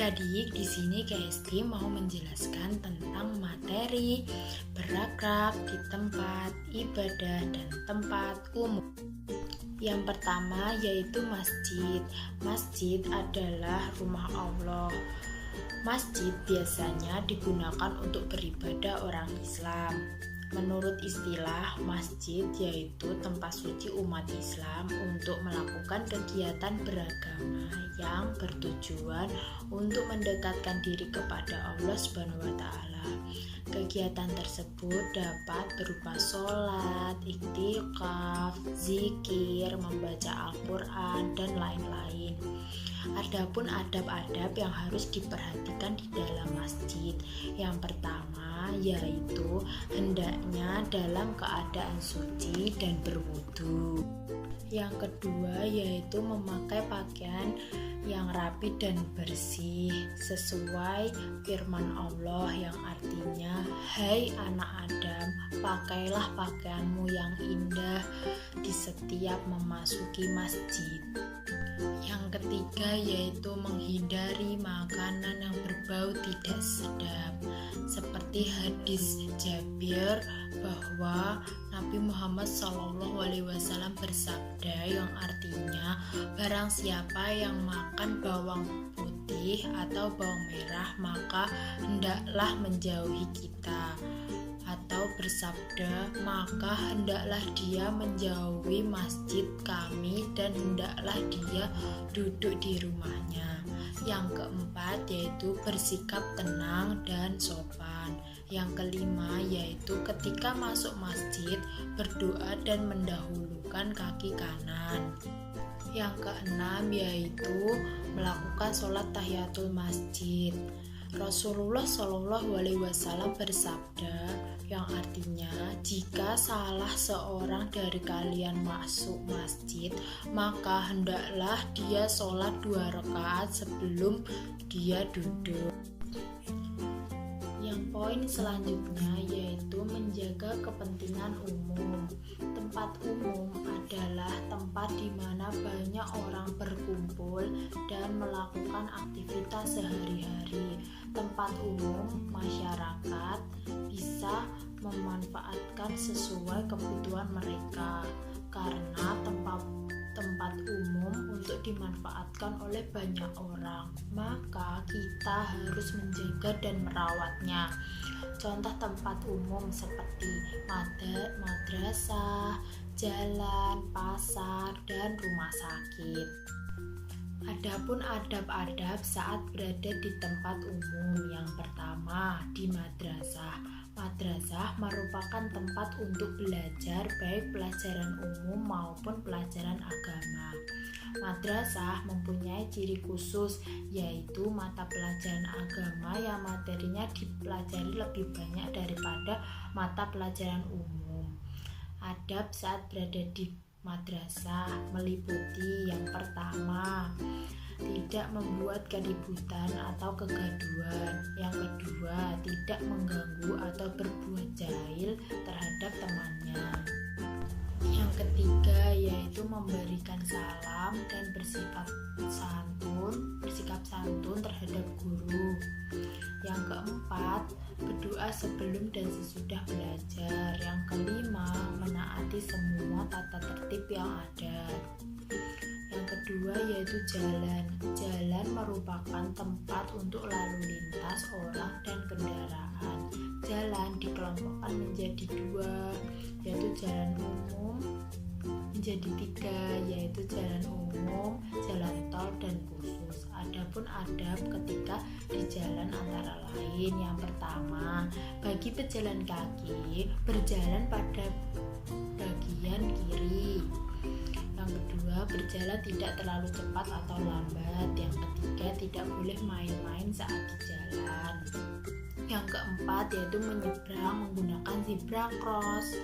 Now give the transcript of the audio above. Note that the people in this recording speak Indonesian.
Adik-adik, di sini KSD mau menjelaskan tentang materi berakrak di tempat ibadah dan tempat umum. Yang pertama yaitu masjid. Masjid adalah rumah Allah. Masjid biasanya digunakan untuk beribadah orang Islam. Menurut istilah, masjid yaitu tempat suci umat Islam untuk melakukan kegiatan beragama yang bertujuan untuk mendekatkan diri kepada Allah SWT. Kegiatan tersebut dapat berupa sholat, iktikaf, zikir, membaca Al-Quran, dan lain-lain. Adapun adab-adab yang harus diperhatikan di dalam masjid. Yang pertama yaitu hendaknya dalam keadaan suci dan berwudu. Yang kedua yaitu memakai pakaian yang rapi dan bersih sesuai firman Allah yang artinya, "Hai anak Adam, pakailah pakaianmu yang indah di setiap memasuki masjid." Yang ketiga yaitu menghindari makanan yang berbau tidak sedap, seperti hadis Jabir bahwa Nabi Muhammad SAW bersabda yang artinya, barang siapa yang makan bawang putih atau bawang merah maka hendaklah menjauhi kita. Atau bersabda, maka hendaklah dia menjauhi masjid kami dan hendaklah dia duduk di rumahnya. Yang keempat yaitu bersikap tenang dan sopan. Yang kelima yaitu ketika masuk masjid berdoa dan mendahulukan kaki kanan. Yang keenam yaitu melakukan sholat tahiyatul masjid. Rasulullah SAW bersabda yang artinya, jika salah seorang dari kalian masuk masjid, maka hendaklah dia sholat 2 rakaat sebelum dia duduk. Yang poin selanjutnya yaitu menjaga kepentingan umum. Tempat umum adalah tempat di mana banyak orang berkumpul dan melakukan aktivitas sehari-hari. Tempat umum masyarakat bisa memanfaatkan sesuai kebutuhan mereka karena tempat umum untuk dimanfaatkan oleh banyak orang, maka kita harus menjaga dan merawatnya. Contoh tempat umum seperti madrasah, jalan, pasar, dan rumah sakit. Adapun adab-adab saat berada di tempat umum. Yang pertama, di madrasah. Madrasah merupakan tempat untuk belajar baik pelajaran umum maupun pelajaran agama. Madrasah mempunyai ciri khusus yaitu mata pelajaran agama yang materinya dipelajari lebih banyak daripada mata pelajaran umum. Adab saat berada di madrasah meliputi yang pertama, tidak membuat keributan atau kegaduhan. Yang kedua, tidak mengganggu atau berbuat jahil terhadap temannya. Yang ketiga yaitu memberikan salam dan bersikap santun terhadap guru. Yang keempat, berdoa sebelum dan sesudah belajar. Yang kelima, menaati semua tata tertib yang ada. Yang kedua yaitu jalan. Jalan merupakan tempat untuk lalu lintas orang dan kendaraan. Jalan dikelompokkan menjadi 2, yaitu jalan umum, menjadi 3, yaitu jalan umum, jalan tol, dan khusus. Adapun adab ketika di jalan antara lain, yang pertama, bagi pejalan kaki berjalan pada bagian kiri. Yang kedua, berjalan tidak terlalu cepat atau lambat. Yang ketiga, tidak boleh main-main saat di jalan. Yang keempat yaitu menyeberang menggunakan zebra cross.